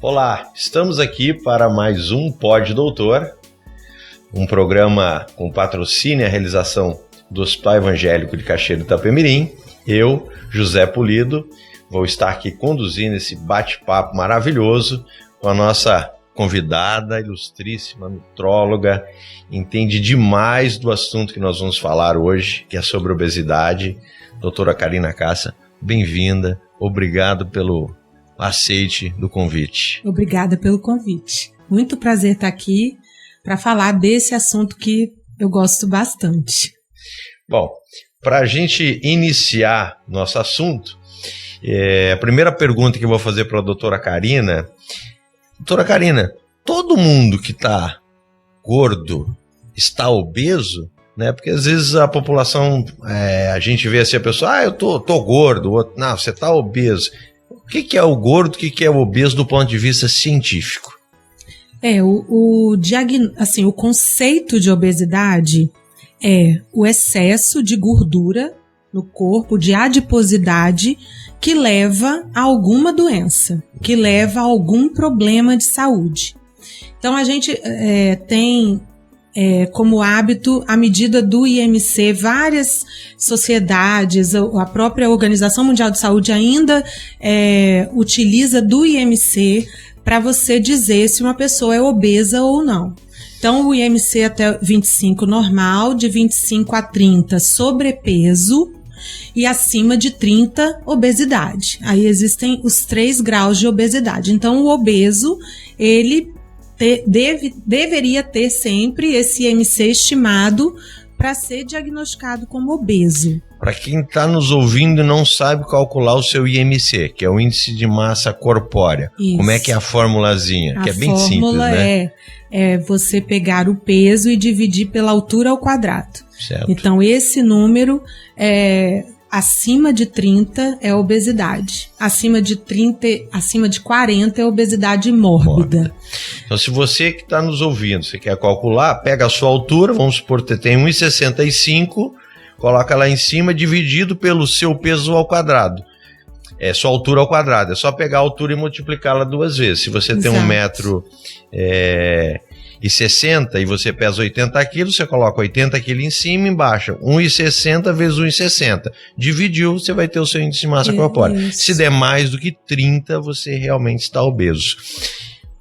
Olá, estamos aqui para mais um Pod Doutor, um programa com patrocínio e a realização do Hospital Evangélico de Cachoeiro de Itapemirim. Eu, José Pulido, vou estar aqui conduzindo esse bate-papo maravilhoso com a nossa convidada, ilustríssima nutróloga, entende demais do assunto que nós vamos falar hoje, que é sobre obesidade, doutora Karina Cassa. Bem-vinda, obrigado pelo aceite do convite. Obrigada pelo convite. Muito prazer estar aqui para falar desse assunto que eu gosto bastante. Bom, para a gente iniciar nosso assunto, a primeira pergunta que eu vou fazer para a doutora Karina. Doutora Karina, todo mundo que está gordo está obeso? Né? Porque às vezes a população, a gente vê assim a pessoa, eu tô gordo, o outro, não, você está obeso. O que é o gordo, o que é o obeso do ponto de vista científico? O conceito de obesidade é o excesso de gordura no corpo, de adiposidade, que leva a alguma doença, que leva a algum problema de saúde. Então a gente tem como hábito a medida do IMC, várias sociedades, a própria Organização Mundial de Saúde ainda utiliza do IMC para você dizer se uma pessoa é obesa ou não. Então o IMC até 25 normal, de 25 a 30 sobrepeso e acima de 30 obesidade. Aí existem os 3 graus de obesidade. Então o obeso, ele deveria ter sempre esse IMC estimado para ser diagnosticado como obeso. Para quem está nos ouvindo e não sabe calcular o seu IMC, que é o índice de massa corpórea. Isso. Como é que é a formulazinha? Que é bem simples, né? A fórmula é você pegar o peso e dividir pela altura ao quadrado. Certo. Então esse número acima de 30 é obesidade. Acima de 40 é obesidade mórbida. Então, se você que está nos ouvindo, você quer calcular, pega a sua altura, vamos supor que tem 1,65, coloca lá em cima, dividido pelo seu peso ao quadrado. É sua altura ao quadrado. É só pegar a altura e multiplicá-la 2 vezes. Se você tem 1,60 m e você pesa 80 quilos, você coloca 80 quilos em cima e embaixo. 1,60 vezes 1,60. Dividiu, você vai ter o seu índice de massa corpórea. Isso. Se der mais do que 30, você realmente está obeso.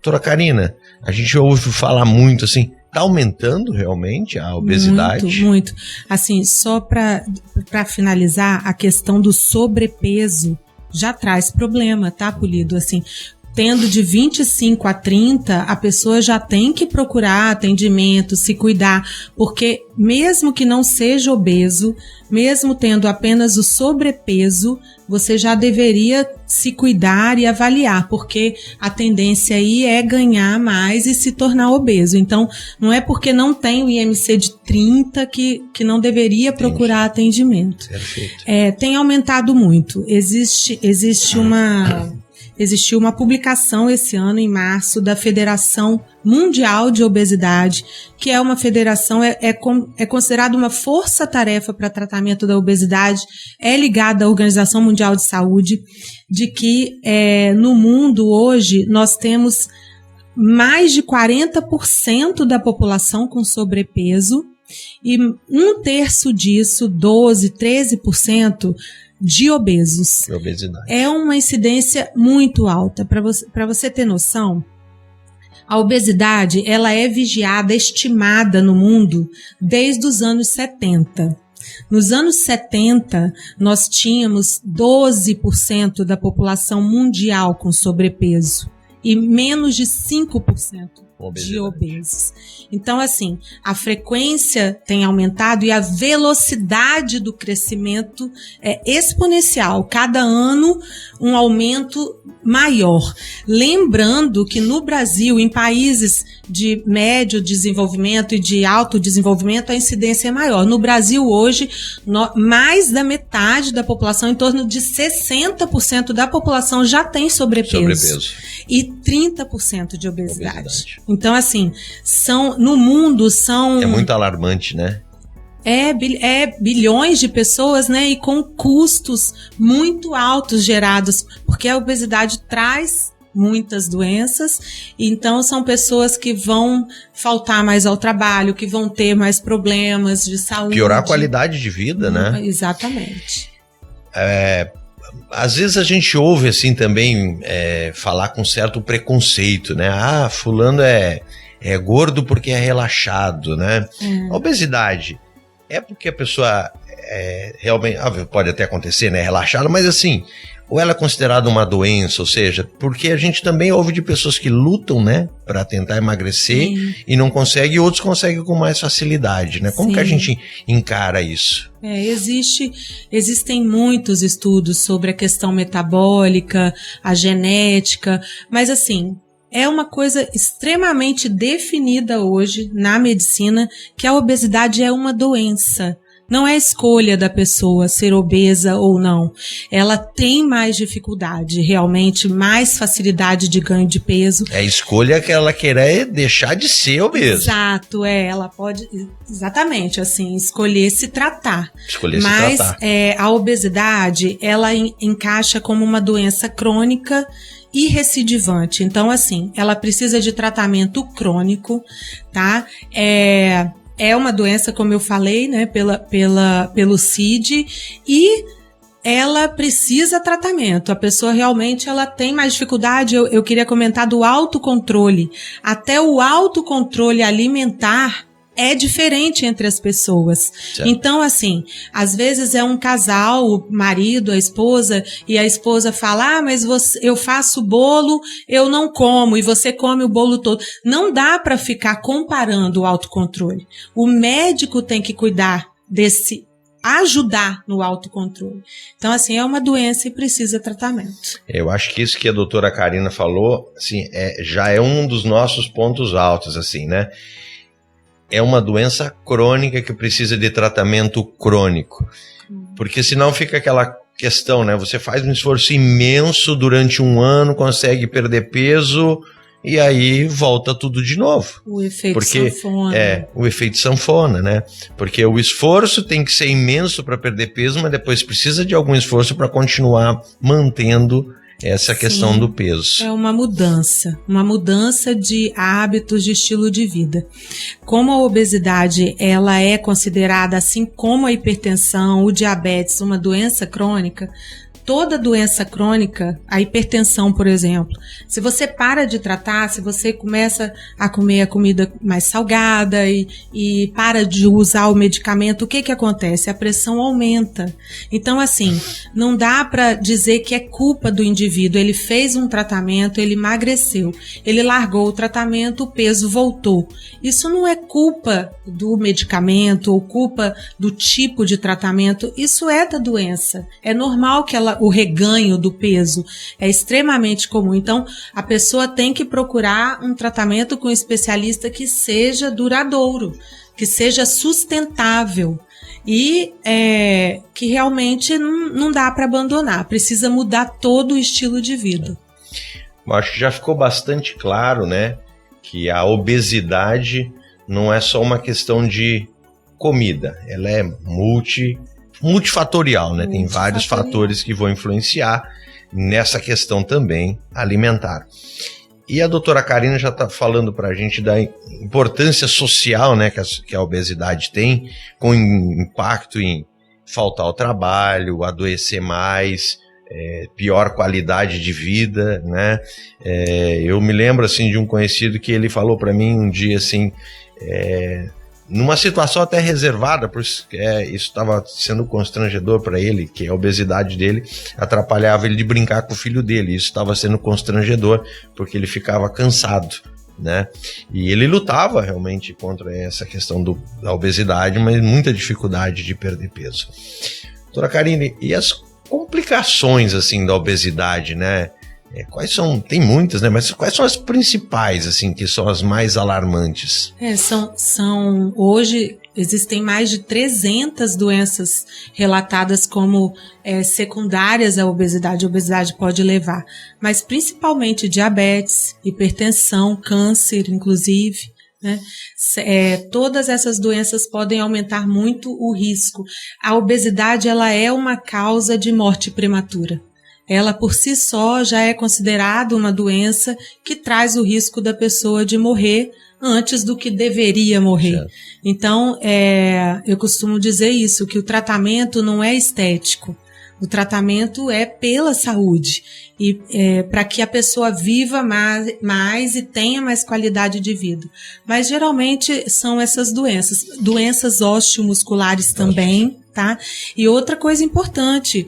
Doutora Karina, a gente ouve falar muito assim, está aumentando realmente a obesidade? Muito, muito. Assim, só para finalizar, a questão do sobrepeso já traz problema, tá, Pulido? Assim, tendo de 25 a 30, a pessoa já tem que procurar atendimento, se cuidar, porque mesmo que não seja obeso, mesmo tendo apenas o sobrepeso, você já deveria se cuidar e avaliar, porque a tendência aí é ganhar mais e se tornar obeso. Então, não é porque não tem o IMC de 30 que não deveria procurar atendimento. Perfeito. Tem aumentado muito. Existiu uma publicação esse ano, em março, da Federação Mundial de Obesidade, que é uma federação, é considerada uma força-tarefa para tratamento da obesidade, é ligada à Organização Mundial de Saúde, de que no mundo hoje nós temos mais de 40% da população com sobrepeso e 1/3 disso, 12%, 13%, de obesos. De obesidade. É uma incidência muito alta. Para você ter noção, a obesidade ela é vigiada, estimada no mundo desde os anos 70. Nos anos 70, nós tínhamos 12% da população mundial com sobrepeso e menos de 5% de obesos. Então, assim, a frequência tem aumentado e a velocidade do crescimento é exponencial. Cada ano, um aumento maior. Lembrando que no Brasil, em países de médio desenvolvimento e de alto desenvolvimento, a incidência é maior. No Brasil, hoje, mais da metade da população, em torno de 60% da população já tem sobrepeso. E 30% de obesidade. Então, assim, no mundo são... É muito alarmante, né? Bilhões de pessoas, né? E com custos muito altos gerados, porque a obesidade traz muitas doenças, então são pessoas que vão faltar mais ao trabalho, que vão ter mais problemas de saúde. Piorar a qualidade de vida, né? Exatamente. Às vezes a gente ouve assim também falar com certo preconceito, né? Ah, fulano é gordo porque é relaxado, né? A obesidade é porque a pessoa realmente, pode até acontecer, né? Relaxada, mas assim, ou ela é considerada uma doença, ou seja, porque a gente também ouve de pessoas que lutam, né, para tentar emagrecer. Sim. E não conseguem, e outros conseguem com mais facilidade, né? Como Sim. que a gente encara isso? Existem muitos estudos sobre a questão metabólica, a genética, mas assim, é uma coisa extremamente definida hoje na medicina que a obesidade é uma doença. Não é escolha da pessoa ser obesa ou não. Ela tem mais dificuldade, realmente, mais facilidade de ganho de peso. É a escolha que ela quer deixar de ser obesa. Exato, ela pode, exatamente, assim, escolher se tratar. Mas a obesidade, ela encaixa como uma doença crônica e recidivante. Então, assim, ela precisa de tratamento crônico, tá? É uma doença, como eu falei, né, pelo CID, e ela precisa tratamento. A pessoa realmente ela tem mais dificuldade. Eu queria comentar do autocontrole. Até o autocontrole alimentar é diferente entre as pessoas. Certo. Então, assim, às vezes é um casal, o marido, a esposa, e a esposa fala, mas eu faço bolo, eu não como, e você come o bolo todo. Não dá para ficar comparando o autocontrole. O médico tem que cuidar ajudar no autocontrole. Então, assim, é uma doença e precisa tratamento. Eu acho que isso que a doutora Karina falou, assim, já é um dos nossos pontos altos, assim, né? É uma doença crônica que precisa de tratamento crônico. Porque senão fica aquela questão, né? Você faz um esforço imenso durante um ano, consegue perder peso e aí volta tudo de novo. O efeito sanfona. O efeito sanfona, né? Porque o esforço tem que ser imenso para perder peso, mas depois precisa de algum esforço para continuar mantendo essa questão Sim, do peso. É uma mudança de hábitos, de estilo de vida. Como a obesidade, ela é considerada, assim como a hipertensão, o diabetes, uma doença crônica, toda doença crônica, a hipertensão, por exemplo, se você para de tratar, se você começa a comer a comida mais salgada e para de usar o medicamento, o que acontece? A pressão aumenta. Então, assim, não dá para dizer que é culpa do indivíduo. Ele fez um tratamento, ele emagreceu, ele largou o tratamento, o peso voltou. Isso não é culpa do medicamento ou culpa do tipo de tratamento, isso é da doença. É normal que o reganho do peso é extremamente comum. Então, a pessoa tem que procurar um tratamento com um especialista que seja duradouro, que seja sustentável e que realmente não dá para abandonar. Precisa mudar todo o estilo de vida. Eu acho que já ficou bastante claro, né, que a obesidade não é só uma questão de comida, ela é multifatorial, né? Tem vários fatores que vão influenciar nessa questão também alimentar. E a doutora Karina já está falando para a gente da importância social, né, que a obesidade tem, com impacto em faltar ao trabalho, adoecer mais, pior qualidade de vida, né? Eu me lembro assim de um conhecido que ele falou para mim um dia assim, numa situação até reservada, por isso estava sendo constrangedor para ele, que a obesidade dele atrapalhava ele de brincar com o filho dele. Isso estava sendo constrangedor, porque ele ficava cansado, né? E ele lutava realmente contra essa questão da obesidade, mas muita dificuldade de perder peso. Doutora Karine, e as complicações assim da obesidade, né? Quais são? Tem muitas, né? Mas quais são as principais, assim, que são as mais alarmantes? Hoje existem mais de 300 doenças relatadas como secundárias à obesidade. A obesidade pode levar, mas principalmente diabetes, hipertensão, câncer, inclusive, né? Todas essas doenças podem aumentar muito o risco. A obesidade, ela é uma causa de morte prematura. ela por si só já é considerada uma doença que traz o risco da pessoa de morrer antes do que deveria morrer. Certo. Então, eu costumo dizer isso, que o tratamento não é estético. O tratamento é pela saúde e para que a pessoa viva mais e tenha mais qualidade de vida. Mas geralmente são essas doenças osteomusculares também, tá? E outra coisa importante,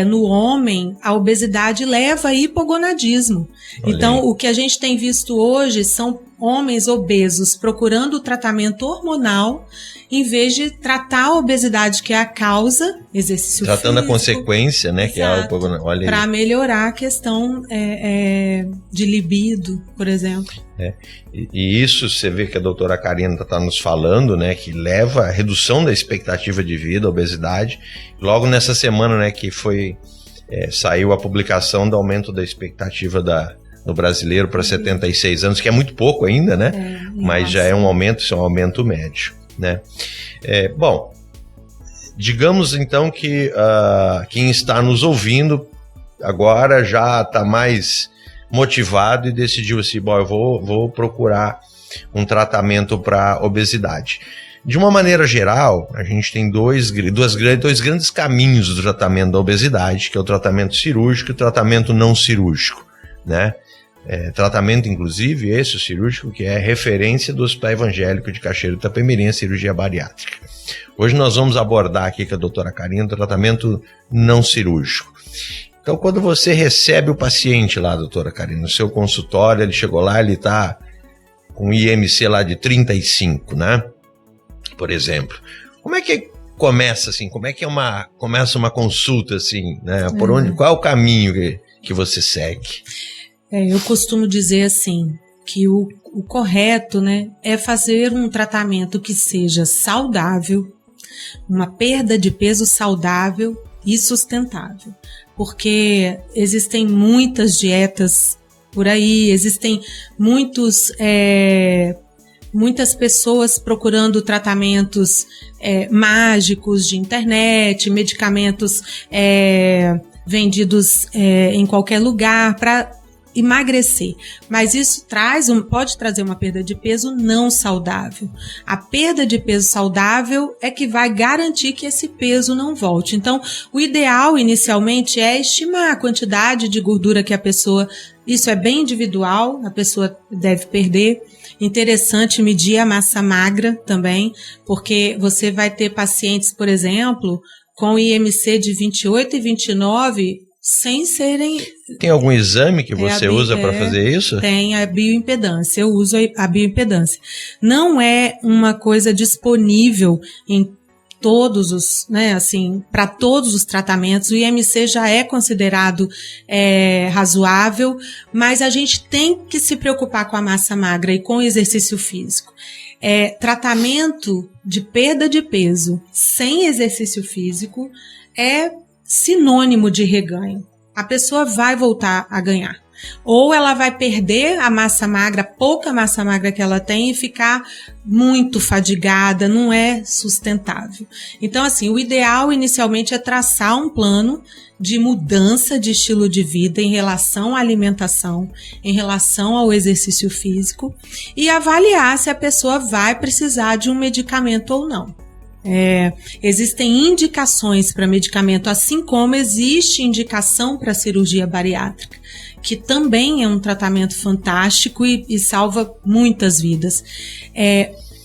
no homem, a obesidade leva a hipogonadismo. Olhei. Então, o que a gente tem visto hoje são homens obesos procurando o tratamento hormonal em vez de tratar a obesidade, que é a causa, exercício tratando físico, a consequência, né? Que é para melhorar a questão de libido, por exemplo. E isso você vê que a doutora Karina está nos falando, né? Que leva à redução da expectativa de vida, a obesidade. Logo nessa semana, né? Que saiu a publicação do aumento da expectativa do brasileiro para 76 anos, que é muito pouco ainda, né? Mas já é um aumento, isso é um aumento médio, né? Bom, digamos então que quem está nos ouvindo agora já está mais motivado e decidiu assim, bom, eu vou procurar um tratamento para obesidade. De uma maneira geral, a gente tem dois grandes caminhos do tratamento da obesidade, que é o tratamento cirúrgico e o tratamento não cirúrgico, né? Tratamento, inclusive, esse, o cirúrgico, que é referência do Hospital Evangélico de Cachoeiro de Itapemirim, cirurgia bariátrica. Hoje nós vamos abordar aqui com a doutora Karina o tratamento não cirúrgico. Então, quando você recebe o paciente lá, doutora Karina, no seu consultório, ele chegou lá, ele está com IMC lá de 35, né? Por exemplo. Como é que começa assim? Como é que começa uma consulta assim, né? Qual é o caminho que você segue? Eu costumo dizer assim, que o correto, né, é fazer um tratamento que seja saudável, uma perda de peso saudável e sustentável. Porque existem muitas dietas por aí, existem muitas pessoas procurando tratamentos mágicos de internet, medicamentos vendidos em qualquer lugar para emagrecer, mas isso pode trazer uma perda de peso não saudável. A perda de peso saudável é que vai garantir que esse peso não volte. Então, o ideal inicialmente é estimar a quantidade de gordura que a pessoa, isso é bem individual, a pessoa deve perder. Interessante medir a massa magra também, porque você vai ter pacientes, por exemplo, com IMC de 28 e 29, sem serem... Tem algum exame que você usa para fazer isso? Tem a bioimpedância, eu uso a bioimpedância. Não é uma coisa disponível em todos os, né, assim, para todos os tratamentos. O IMC já é considerado razoável, mas a gente tem que se preocupar com a massa magra e com o exercício físico. Tratamento de perda de peso sem exercício físico é sinônimo de reganho. A pessoa vai voltar a ganhar. Ou ela vai perder a massa magra, pouca massa magra que ela tem, e ficar muito fadigada, não é sustentável. Então, assim, o ideal inicialmente é traçar um plano de mudança de estilo de vida em relação à alimentação, em relação ao exercício físico, e avaliar se a pessoa vai precisar de um medicamento ou não. Existem indicações para medicamento, assim como existe indicação para cirurgia bariátrica, que também é um tratamento fantástico e salva muitas vidas.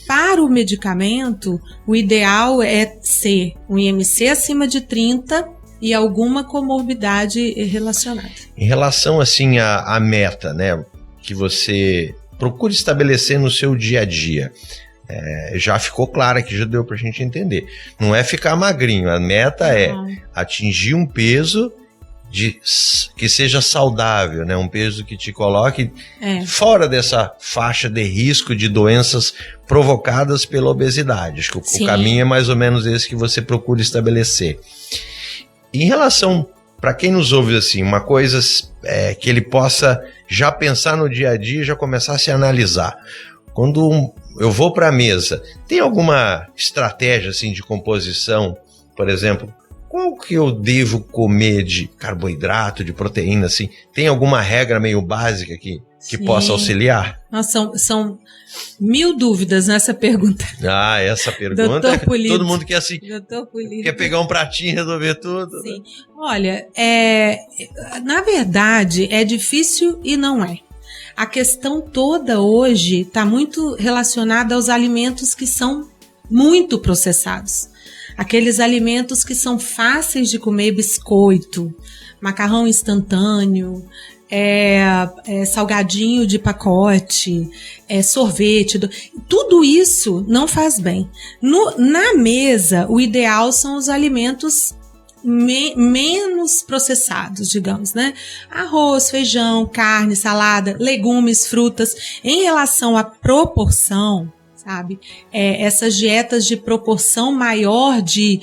Para o medicamento, o ideal é ser um IMC acima de 30 e alguma comorbidade relacionada. Em relação assim à meta, né, que você procura estabelecer no seu dia a dia, já ficou claro que já deu pra gente entender. Não é ficar magrinho, a meta é atingir um peso que seja saudável, né? Um peso que te coloque fora dessa faixa de risco de doenças provocadas pela obesidade. Acho que o caminho é mais ou menos esse que você procura estabelecer. Em relação, para quem nos ouve assim, uma coisa que ele possa já pensar no dia a dia e já começar a se analisar. Quando eu vou para a mesa, tem alguma estratégia assim de composição, por exemplo, qual que eu devo comer de carboidrato, de proteína, assim? Tem alguma regra meio básica que possa auxiliar? Nossa, são 1000 dúvidas nessa pergunta. Essa pergunta, todo mundo quer assim, quer pegar um pratinho e resolver tudo. Sim. Olha, na verdade, é difícil e não é. A questão toda hoje está muito relacionada aos alimentos que são muito processados. Aqueles alimentos que são fáceis de comer, biscoito, macarrão instantâneo, salgadinho de pacote, sorvete, tudo isso não faz bem. Na mesa, o ideal são os alimentos menos processados, digamos, né? Arroz, feijão, carne, salada, legumes, frutas. Em relação à proporção, sabe? Essas dietas de proporção maior de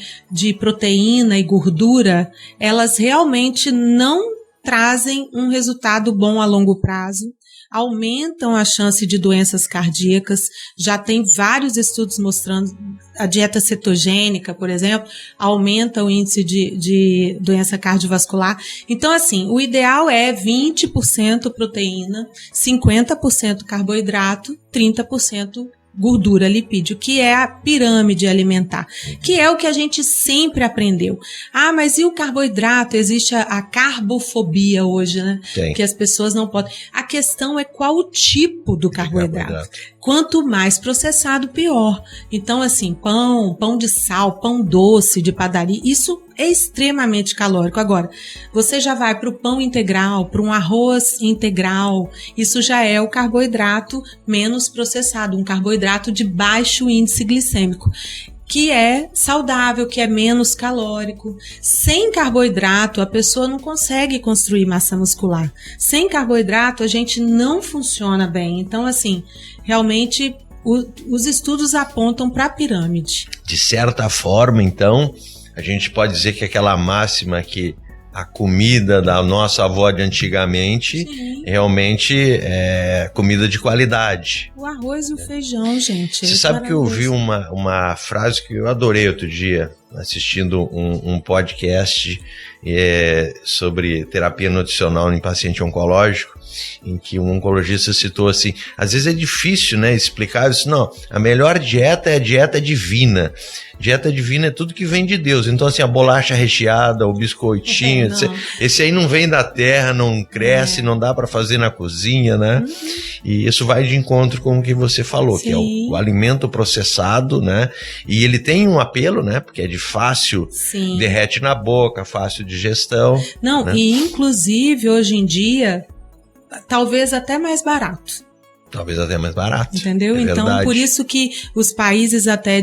proteína e gordura, elas realmente não trazem um resultado bom a longo prazo, aumentam a chance de doenças cardíacas. Já tem vários estudos mostrando a dieta cetogênica, por exemplo, aumenta o índice de doença cardiovascular. Então, assim, o ideal é 20% proteína, 50% carboidrato, 30% gordura, lipídio, que é a pirâmide alimentar, que é o que a gente sempre aprendeu. Mas e o carboidrato? Existe a carbofobia hoje, né? Tem. Que as pessoas não podem. A questão é qual o tipo do carboidrato. Quanto mais processado, pior. Então, assim, pão de sal, pão doce de padaria, isso é extremamente calórico. Agora, você já vai para o pão integral, para um arroz integral, isso já é o carboidrato menos processado, um carboidrato de baixo índice glicêmico, que é saudável, que é menos calórico. Sem carboidrato, a pessoa não consegue construir massa muscular. Sem carboidrato, a gente não funciona bem. Então, assim, realmente, os estudos apontam para a pirâmide. De certa forma, então, a gente pode dizer que aquela máxima que a comida da nossa avó de antigamente, sim, realmente é comida de qualidade. O arroz e o feijão, gente. Você sabe que eu ouvi uma frase que eu adorei outro dia, assistindo um podcast sobre terapia nutricional em paciente oncológico, em que um oncologista citou assim, às vezes é difícil, né, explicar isso. Não, a melhor dieta é a dieta divina. Dieta divina é tudo que vem de Deus. Então, assim, a bolacha recheada, o biscoitinho, esse aí não vem da terra, não cresce, não dá para fazer na cozinha, né? E isso vai de encontro com o que você falou, sim, que é o alimento processado, né? E ele tem um apelo, né? Porque é de fácil, sim, derrete na boca, fácil digestão. Não, né? E inclusive, hoje em dia, talvez até mais barato. Talvez até mais barato. Entendeu? Então, verdade. Por isso que os países até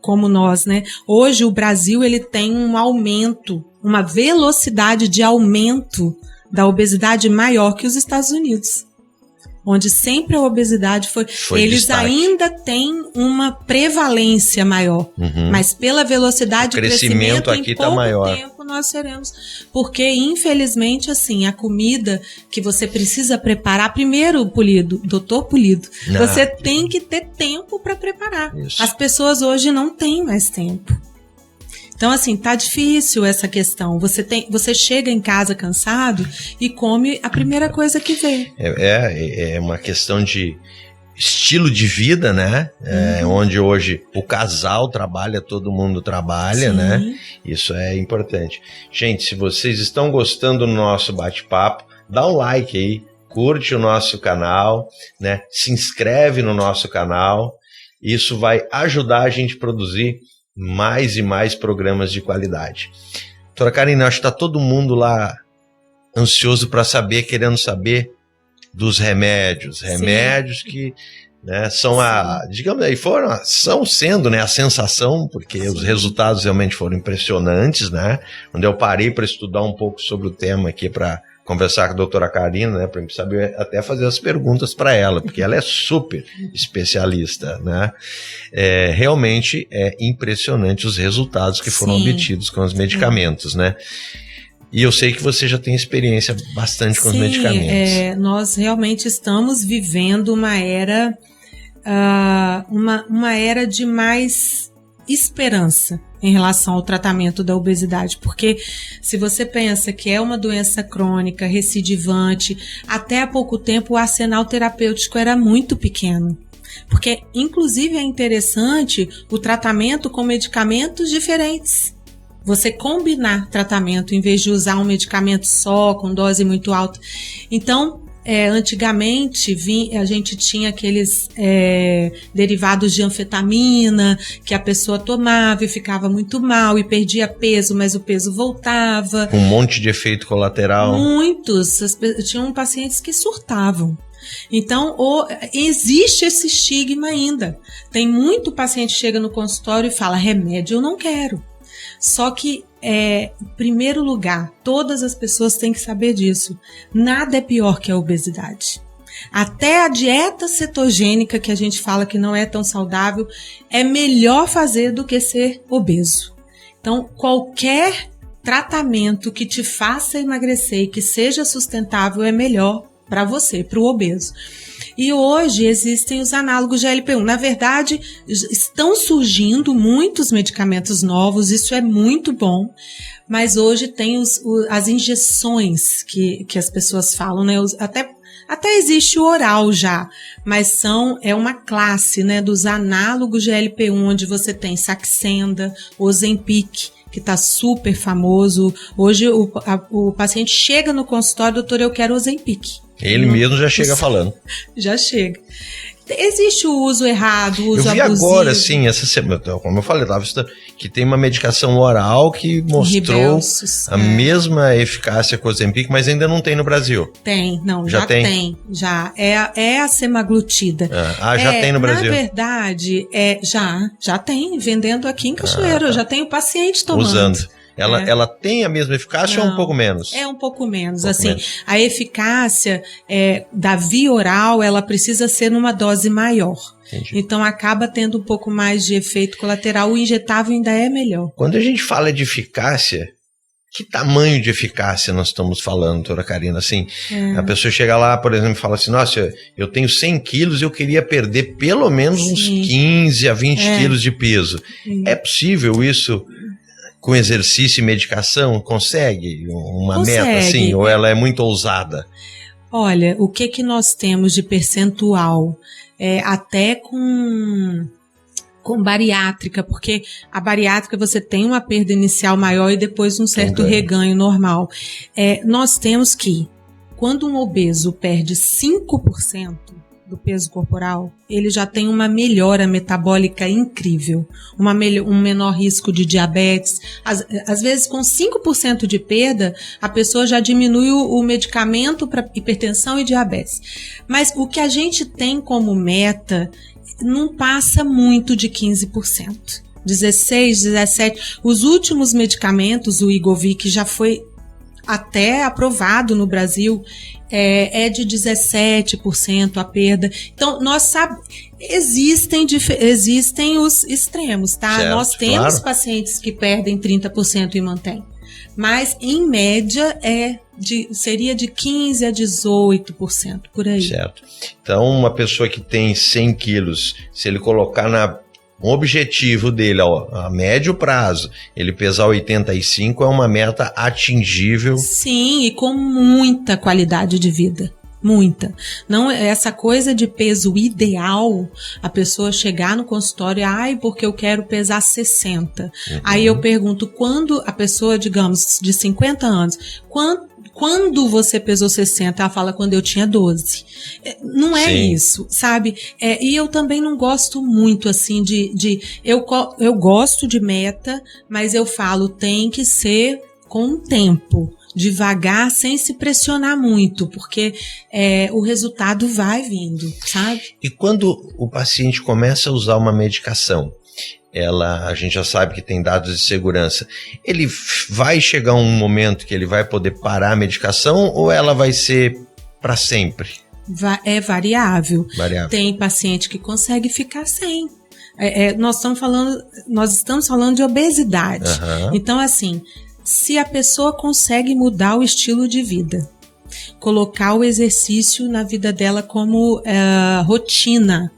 como nós, né? Hoje o Brasil, ele tem um aumento, uma velocidade de aumento da obesidade maior que os Estados Unidos. Onde sempre a obesidade foi eles destaque. Ainda têm uma prevalência maior, mas pela velocidade de crescimento aqui em pouco maior. Tempo nós seremos, porque infelizmente assim, a comida que você precisa preparar, primeiro, doutor Pulido, você tem que ter tempo para preparar. Isso. As pessoas hoje não têm mais tempo. Então, assim, tá difícil essa questão. Você chega em casa cansado e come a primeira coisa que vê. É uma questão de estilo de vida, né? Onde hoje o casal trabalha, todo mundo trabalha, sim, né? Isso é importante. Gente, se vocês estão gostando do nosso bate-papo, dá um like aí, curte o nosso canal, né? Se inscreve no nosso canal. Isso vai ajudar a gente a produzir mais e mais programas de qualidade. Doutora Karina, acho que está todo mundo lá ansioso para saber, querendo saber dos remédios. Remédios, sim, que, né, são digamos aí, são sendo, né, a sensação, porque, sim, os resultados realmente foram impressionantes, né? Quando eu parei para estudar um pouco sobre o tema aqui, para conversar com a doutora Karina, né, para saber até fazer as perguntas para ela, porque ela é super especialista, né? Realmente é impressionante os resultados que foram, sim, obtidos com os medicamentos, né? E eu sei que você já tem experiência bastante com, sim, os medicamentos. Nós realmente estamos vivendo uma era, uma era de mais esperança. em relação ao tratamento da obesidade, porque se você pensa que é uma doença crônica, recidivante, até há pouco tempo o arsenal terapêutico era muito pequeno. Porque, inclusive, é interessante o tratamento com medicamentos diferentes. Você combinar tratamento em vez de usar um medicamento só, com dose muito alta. Então, antigamente a gente tinha aqueles derivados de anfetamina que a pessoa tomava e ficava muito mal e perdia peso, mas o peso voltava. Com um monte de efeito colateral. Muitos. Tinham pacientes que surtavam. Então, existe esse estigma ainda. Tem muito paciente que chega no consultório e fala, remédio eu não quero. Só que, em primeiro lugar, todas as pessoas têm que saber disso. Nada é pior que a obesidade. Até a dieta cetogênica, que a gente fala que não é tão saudável, é melhor fazer do que ser obeso. Então, qualquer tratamento que te faça emagrecer e que seja sustentável é melhor para você, para o obeso. E hoje existem os análogos de GLP-1. Na verdade, estão surgindo muitos medicamentos novos, isso é muito bom, mas hoje tem as injeções que as pessoas falam, né? Até existe o oral já, mas é uma classe, né, dos análogos de GLP-1, onde você tem Saxenda, Ozempic, que está super famoso. Hoje o paciente chega no consultório, doutor, eu quero Ozempic. Ele mesmo já chega falando. Já chega. Existe o uso errado, o uso abusivo. Eu vi agora, sim, essa semana, como eu falei, que tem uma medicação oral que mostrou a mesma eficácia que o Ozempic, mas ainda não tem no Brasil. Já tem. Já é a semaglutida. Já tem no Brasil. Na verdade, já tem, vendendo aqui em Cachoeiro. Eu já tenho paciente tomando. Usando. Ela tem a mesma eficácia ou um pouco menos? É um pouco menos. A eficácia da via oral, ela precisa ser numa dose maior. Entendi. Então acaba tendo um pouco mais de efeito colateral. O injetável ainda é melhor. Quando a gente fala de eficácia, que tamanho de eficácia nós estamos falando, doutora Karina? Assim, a pessoa chega lá, por exemplo, e fala assim, nossa, eu tenho 100 quilos e eu queria perder pelo menos uns 15 a 20 quilos de peso. É possível isso? Com exercício e medicação, consegue uma meta assim? Ou ela é muito ousada? Olha, o que nós temos de percentual? Até com bariátrica, porque a bariátrica você tem uma perda inicial maior e depois um certo reganho normal. Nós temos que, quando um obeso perde 5% do peso corporal, ele já tem uma melhora metabólica incrível, um menor risco de diabetes. Às vezes, com 5% de perda, a pessoa já diminui o medicamento para hipertensão e diabetes. Mas o que a gente tem como meta não passa muito de 15%. 16, 17%. Os últimos medicamentos, o Wegovy, já foi até aprovado no Brasil, é de 17% a perda. Então, nós sabemos, existem os extremos, tá? Certo, nós temos pacientes que perdem 30% e mantêm. Mas, em média, seria de 15% a 18%, por aí. Certo. Então, uma pessoa que tem 100 quilos, se ele colocar um objetivo dele, a médio prazo, ele pesar 85 é uma meta atingível. Sim, e com muita qualidade de vida. Muita. Não, essa coisa de peso ideal, a pessoa chegar no consultório, porque eu quero pesar 60. Aí eu pergunto, quando a pessoa, digamos, de 50 anos, quando você pesou 60? Ela fala, quando eu tinha 12. Não é isso, sabe? E eu também não gosto muito, assim, eu gosto de meta, mas eu falo, tem que ser com o tempo. Devagar, sem se pressionar muito, porque o resultado vai vindo, sabe? E quando o paciente começa a usar uma medicação, a gente já sabe que tem dados de segurança, ele vai chegar um momento que ele vai poder parar a medicação ou ela vai ser para sempre? É variável. Tem paciente que consegue ficar sem. Nós estamos falando de obesidade. Então, assim, se a pessoa consegue mudar o estilo de vida, colocar o exercício na vida dela como rotina,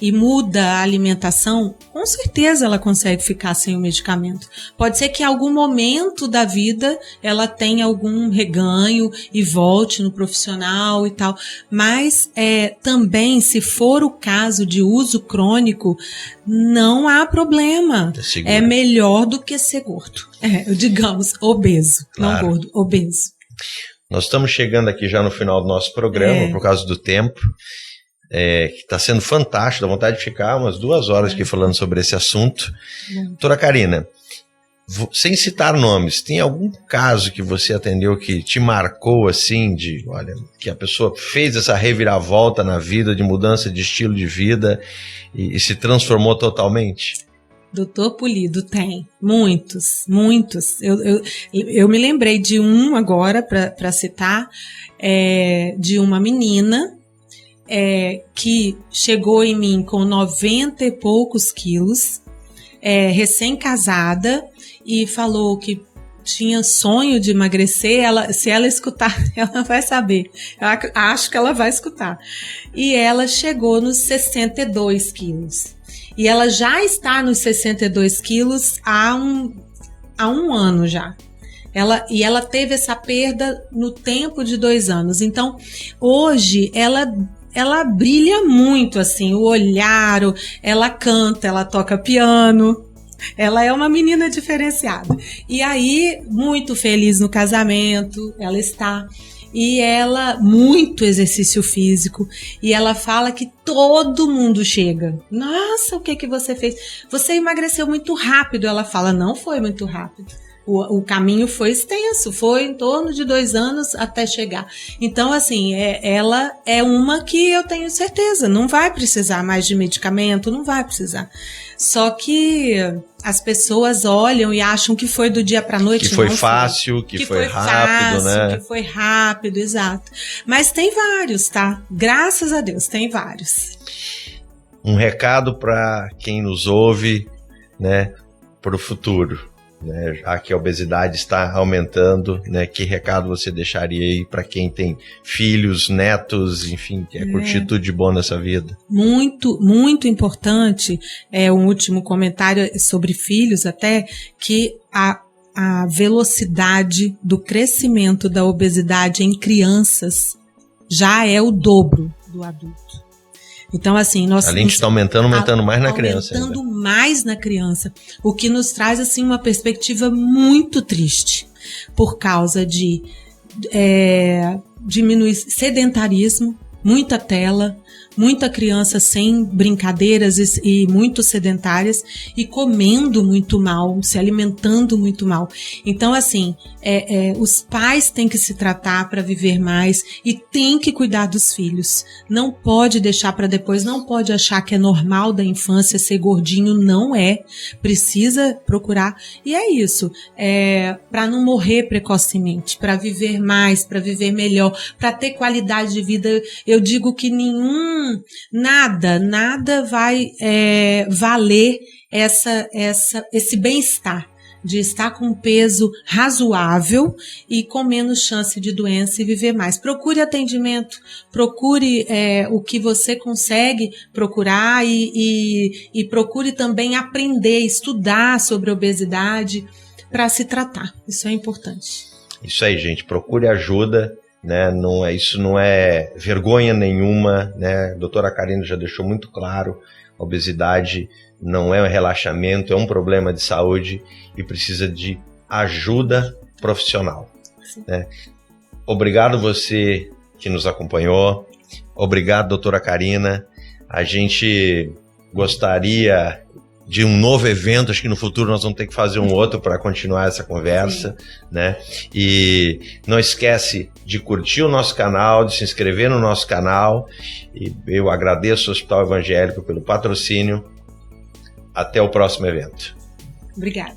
e muda a alimentação, com certeza ela consegue ficar sem o medicamento. Pode ser que em algum momento da vida ela tenha algum reganho e volte no profissional e tal, mas também, se for o caso de uso crônico, não há problema. É melhor do que ser gordo. Digamos, obeso, claro. Não gordo, obeso. Nós estamos chegando aqui já no final do nosso programa, por causa do tempo, que está sendo fantástico, dá vontade de ficar umas 2 horas aqui falando sobre esse assunto. Doutora Karina, sem citar nomes, tem algum caso que você atendeu que te marcou assim, que a pessoa fez essa reviravolta na vida, de mudança de estilo de vida e se transformou totalmente? Doutor Pulido, tem muitos. Eu me lembrei de um agora, para citar, de uma menina que chegou em mim com 90 e poucos quilos, recém-casada, e falou que tinha sonho de emagrecer. Se ela escutar, ela vai saber. Eu acho que ela vai escutar. E ela chegou nos 62 quilos. E ela já está nos 62 quilos há um ano já. Ela teve essa perda no tempo de 2 anos. Então, hoje, ela brilha muito, assim, o olhar, ela canta, ela toca piano. Ela é uma menina diferenciada. E aí, muito feliz no casamento, ela está... E ela, muito exercício físico, e ela fala que todo mundo chega. Nossa, o que você fez? Você emagreceu muito rápido. Ela fala, não foi muito rápido. O caminho foi extenso, foi em torno de 2 anos até chegar. Então, assim, ela é uma que eu tenho certeza, não vai precisar mais de medicamento, não vai precisar. Só que as pessoas olham e acham que foi do dia para noite. Que foi fácil, que foi rápido, né? Que foi rápido, exato. Mas tem vários, tá? Graças a Deus, tem vários. Um recado para quem nos ouve, né, para o futuro. Né, já que a obesidade está aumentando, né, que recado você deixaria aí para quem tem filhos, netos, enfim, quer curtir tudo de bom nessa vida? Muito, muito importante, um último comentário sobre filhos até, que a velocidade do crescimento da obesidade em crianças já é o dobro do adulto. Então, assim, nós... Além de estar aumentando mais na criança. Aumentando mais na criança, o que nos traz, assim, uma perspectiva muito triste, por causa de diminuir sedentarismo, muita tela, muita criança sem brincadeiras e muito sedentárias, e comendo muito mal, se alimentando muito mal. Então, assim, os pais têm que se tratar para viver mais e têm que cuidar dos filhos. Não pode deixar para depois, não pode achar que é normal da infância ser gordinho, não é. Precisa procurar. E é isso, para não morrer precocemente, para viver mais, para viver melhor, para ter qualidade de vida. Eu digo que nada vai valer esse bem-estar, de estar com um peso razoável e com menos chance de doença e viver mais. Procure atendimento, procure o que você consegue procurar e procure também aprender, estudar sobre obesidade para se tratar. Isso é importante. Isso aí, gente, procure ajuda. Né, isso não é vergonha nenhuma, né? A doutora Karina já deixou muito claro, a obesidade não é um relaxamento, é um problema de saúde e precisa de ajuda profissional. Né? Obrigado você que nos acompanhou, obrigado doutora Karina, a gente gostaria de um novo evento, acho que no futuro nós vamos ter que fazer um outro para continuar essa conversa, né? E não esquece de curtir o nosso canal, de se inscrever no nosso canal, e eu agradeço ao Hospital Evangélico pelo patrocínio. Até o próximo evento. Obrigada.